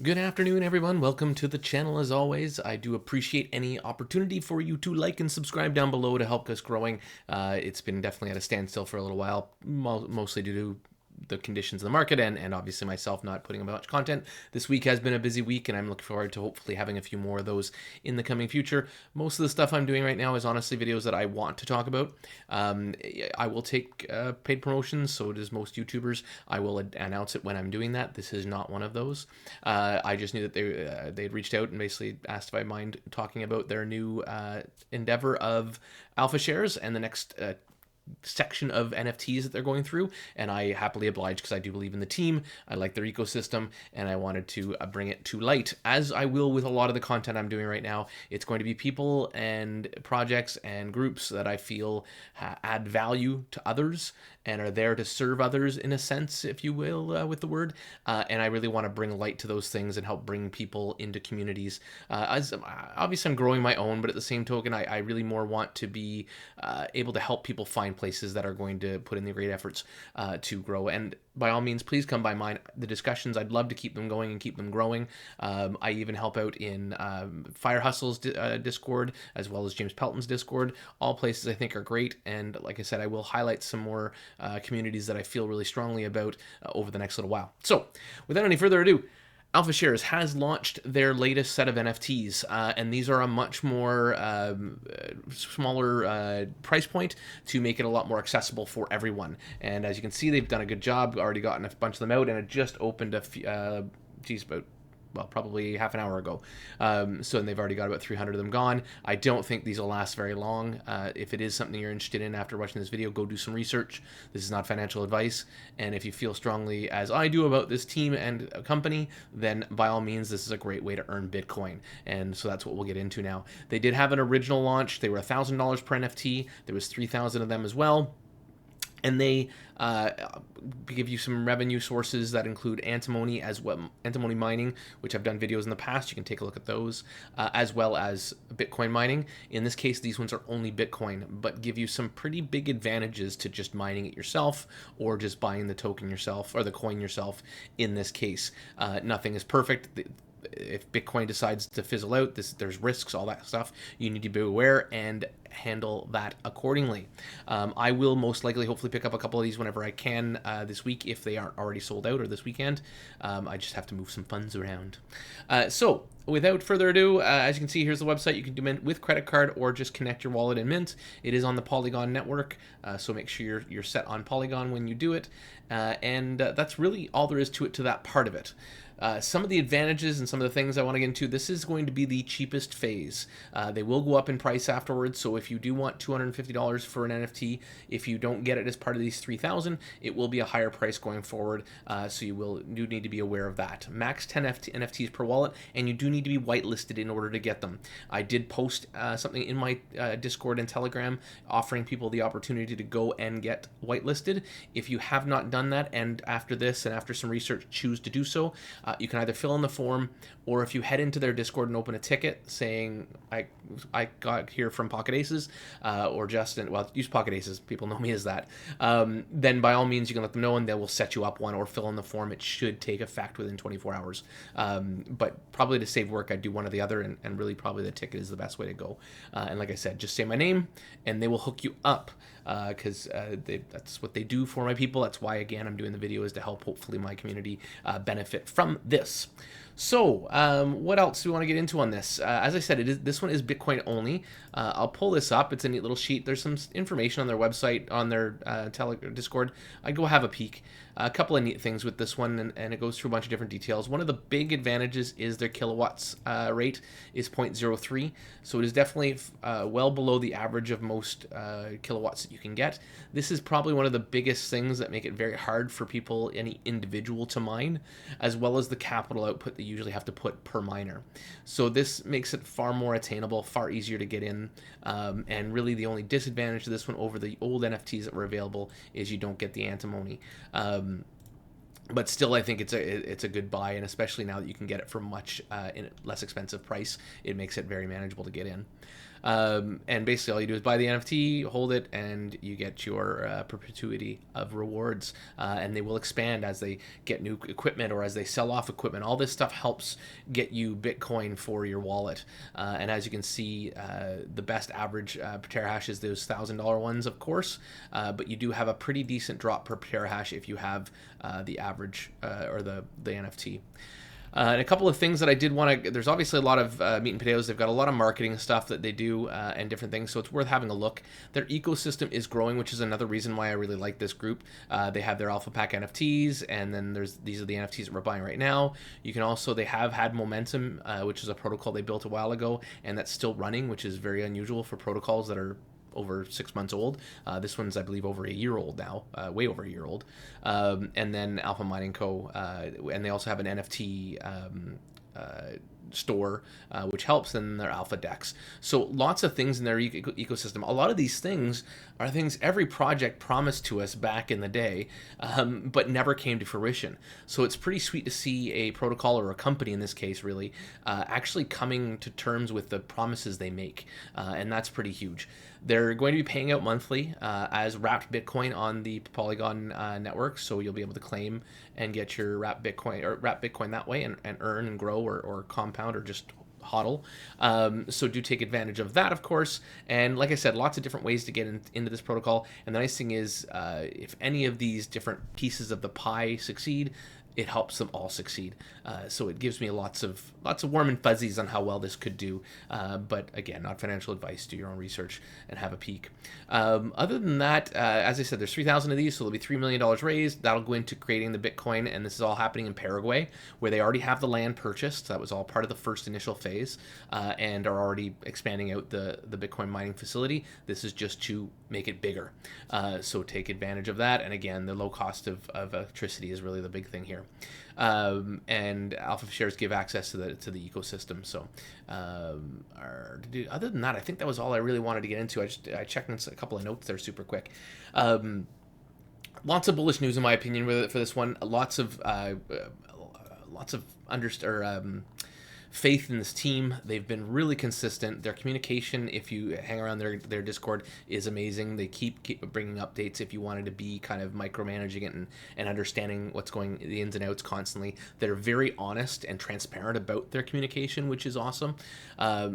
Good afternoon, everyone. Welcome to the channel as always. I do appreciate any opportunity for you to like and subscribe down below to help us growing. It's been definitely at a standstill for a little while, mostly due to the conditions of the market and obviously myself not putting much content. This week has been a busy week and I'm looking forward to hopefully having a few more of those in the coming future. Most of the stuff I'm doing right now is honestly videos that I want to talk about. I will take paid promotions, so does most YouTubers. I will announce it when I'm doing that. This is not one of those. I just knew that they'd reached out and basically asked if I mind talking about their new endeavor of alpha shares and the next section of NFTs that they're going through, and I happily obliged because I do believe in the team. I like their ecosystem, and I wanted to bring it to light, as I will with a lot of the content I'm doing right now. It's going to be people and projects and groups that I feel add value to others and are there to serve others in a sense, if you will, with the word. And I really want to bring light to those things and help bring people into communities. As obviously I'm growing my own, but at the same token, I really more want to be able to help people find places that are going to put in the great efforts to grow. And by all means, please come by mine. The discussions, I'd love to keep them going and keep them growing. I even help out in Fire Hustle's Discord, as well as James Pelton's Discord. All places I think are great. And like I said, I will highlight some more communities that I feel really strongly about over the next little while. So without any further ado, Alpha Shares has launched their latest set of NFTs, and these are a much more smaller price point to make it a lot more accessible for everyone. And as you can see, they've done a good job, already gotten a bunch of them out, and it just opened probably half an hour ago. So they've already got about 300 of them gone. I don't think these will last very long. If it is something you're interested in after watching this video, go do some research. This is not financial advice. And if you feel strongly as I do about this team and company, then by all means, this is a great way to earn Bitcoin. And so that's what we'll get into now. They did have an original launch. They were $1,000 per NFT. There was 3,000 of them as well. And they give you some revenue sources that include antimony antimony mining, which I've done videos in the past. You can take a look at those, as well as Bitcoin mining. In this case, these ones are only Bitcoin, but give you some pretty big advantages to just mining it yourself or just buying the token yourself or the coin yourself. In this case, nothing is perfect. If Bitcoin decides to fizzle out, there's risks, all that stuff. You need to be aware and handle that accordingly. I will most likely hopefully pick up a couple of these whenever I can this week if they aren't already sold out, or this weekend. I just have to move some funds around. So without further ado, as you can see, here's the website. You can do mint with credit card or just connect your wallet and mint. It is on the Polygon network, so make sure you're set on Polygon when you do it. And that's really all there is to it, to that part of it. Some of the advantages and some of the things I want to get into, this is going to be the cheapest phase. They will go up in price afterwards, so if you do want $250 for an NFT, if you don't get it as part of these 3,000, it will be a higher price going forward, so you do need to be aware of that. Max 10 NFTs per wallet, and you do need to be whitelisted in order to get them. I did post something in my Discord and Telegram offering people the opportunity to go and get whitelisted. If you have not done that, and after this and after some research choose to do so, you can either fill in the form, or if you head into their Discord and open a ticket saying, I got here from Pocket Aces, or Justin, well, use Pocket Aces, people know me as that, then by all means you can let them know and they will set you up one, or fill in the form. It should take effect within 24 hours. But probably to save work, I'd do one or the other, and really probably the ticket is the best way to go. And like I said, just say my name and they will hook you up, because that's what they do for my people. That's why, again, I'm doing the video, is to help hopefully my community benefit from this. So what else do we want to get into on this? As I said, this one is Bitcoin only. I'll pull this up. It's a neat little sheet. There's some information on their website, on their Discord. I'd go have a peek. A couple of neat things with this one, and it goes through a bunch of different details. One of the big advantages is their kilowatts rate is 0.03, so it is definitely well below the average of most kilowatts that you can get. This is probably one of the biggest things that make it very hard for people, any individual, to mine, as well as the capital output that you usually have to put per miner. So this makes it far more attainable, far easier to get in, and really the only disadvantage to this one over the old NFTs that were available is you don't get the antimony. But still, I think it's a good buy, and especially now that you can get it for much in less expensive price, it makes it very manageable to get in. And basically all you do is buy the NFT, hold it, and you get your perpetuity of rewards. And they will expand as they get new equipment or as they sell off equipment. All this stuff helps get you Bitcoin for your wallet. And as you can see, the best average per terahash is those $1,000 ones, of course. But you do have a pretty decent drop per terahash if you have the average or the NFT. And a couple of things that I did want to, there's obviously a lot of meat and potatoes. They've got a lot of marketing stuff that they do and different things, so it's worth having a look. Their ecosystem is growing, which is another reason why I really like this group. They have their Alpha Pack NFTs, and then these are the NFTs that we're buying right now. You can also, they have had Momentum, which is a protocol they built a while ago, and that's still running, which is very unusual for protocols that are over 6 months old. This one's, I believe, over a year old now, way over a year old. And then Alpha Mining Co. And they also have an NFT store, which helps in their alpha decks. So lots of things in their ecosystem. A lot of these things are things every project promised to us back in the day, but never came to fruition. So it's pretty sweet to see a protocol, or a company in this case really, actually coming to terms with the promises they make. And that's pretty huge. They're going to be paying out monthly as wrapped Bitcoin on the Polygon network, so you'll be able to claim and get your wrapped Bitcoin that way, and earn and grow, or compound, or just hodl. So do take advantage of that, of course. And like I said, lots of different ways to get into this protocol. And the nice thing is, if any of these different pieces of the pie succeed, it helps them all succeed. So it gives me lots of warm and fuzzies on how well this could do. But again, not financial advice. Do your own research and have a peek. Other than that, as I said, there's 3,000 of these, so there'll be $3 million raised. That'll go into creating the Bitcoin, and this is all happening in Paraguay, where they already have the land purchased. That was all part of the first initial phase, and are already expanding out the Bitcoin mining facility. This is just to make it bigger. So take advantage of that. And again, the low cost of electricity is really the big thing here. And Alpha shares give access to the ecosystem. So other than that, I think that was all I really wanted to get into. I checked in a couple of notes there super quick. Lots of bullish news in my opinion for this one. Lots of faith in this team. They've been really consistent. Their communication, if you hang around their Discord, is amazing. They keep bringing updates if you wanted to be kind of micromanaging it and understanding what's going, the ins and outs constantly. They're very honest and transparent about their communication, which is awesome.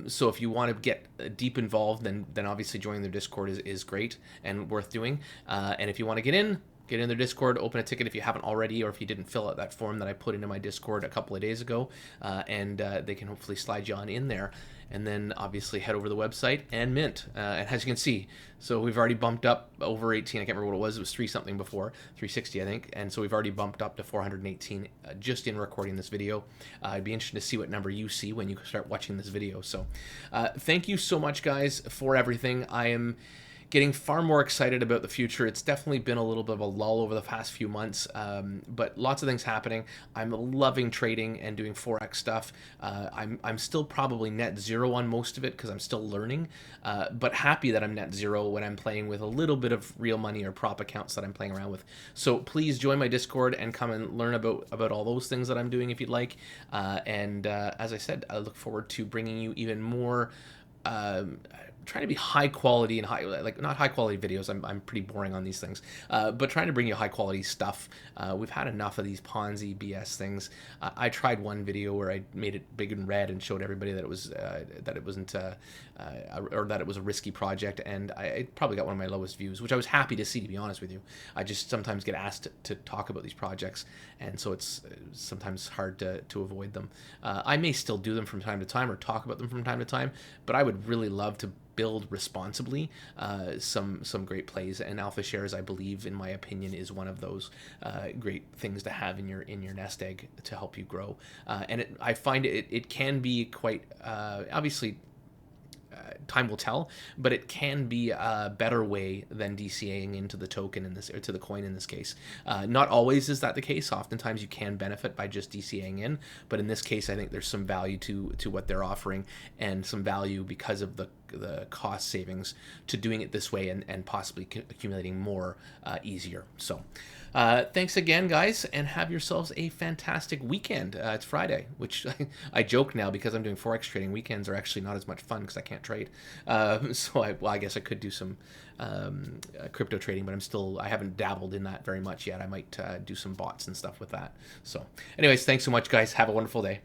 So if you want to get deep involved, then obviously joining their Discord is great and worth doing. And if you want to get in their Discord, open a ticket if you haven't already, or if you didn't fill out that form that I put into my Discord a couple of days ago, and they can hopefully slide you on in there. And then obviously head over to the website and mint. And as you can see, so we've already bumped up over 18. I can't remember what it was 3 something before, 360 I think. And so we've already bumped up to 418 just in recording this video. I'd be interested to see what number you see when you start watching this video. So thank you so much, guys, for everything. I am getting far more excited about the future. It's definitely been a little bit of a lull over the past few months, but lots of things happening. I'm loving trading and doing Forex stuff. I'm still probably net zero on most of it because I'm still learning, but happy that I'm net zero when I'm playing with a little bit of real money or prop accounts that I'm playing around with. So please join my Discord and come and learn about all those things that I'm doing if you'd like. And as I said, I look forward to bringing you even more trying to be high quality and not high quality videos. I'm pretty boring on these things, but trying to bring you high quality stuff. We've had enough of these Ponzi BS things. I tried one video where I made it big and red and showed everybody that it was that it wasn't or that it was a risky project, and I probably got one of my lowest views, which I was happy to see, to be honest with you. I just sometimes get asked to talk about these projects, and so it's sometimes hard to avoid them. I may still do them from time to time or talk about them from time to time, but I would really love to build responsibly some great plays, and Alpha Shares, I believe, in my opinion, is one of those great things to have in your nest egg to help you grow. And I find it can be quite obviously. Time will tell, but it can be a better way than DCAing into the token in this, or to the coin in this case. Not always is that the case. Oftentimes you can benefit by just DCAing in, but in this case, I think there's some value to what they're offering, and some value because of the the cost savings to doing it this way and possibly accumulating more easier. So thanks again, guys, and have yourselves a fantastic weekend. It's Friday, which I joke now because I'm doing Forex trading. Weekends are actually not as much fun because I can't trade. So I guess I could do some crypto trading, but I haven't dabbled in that very much yet. I might do some bots and stuff with that. So anyways, thanks so much, guys. Have a wonderful day.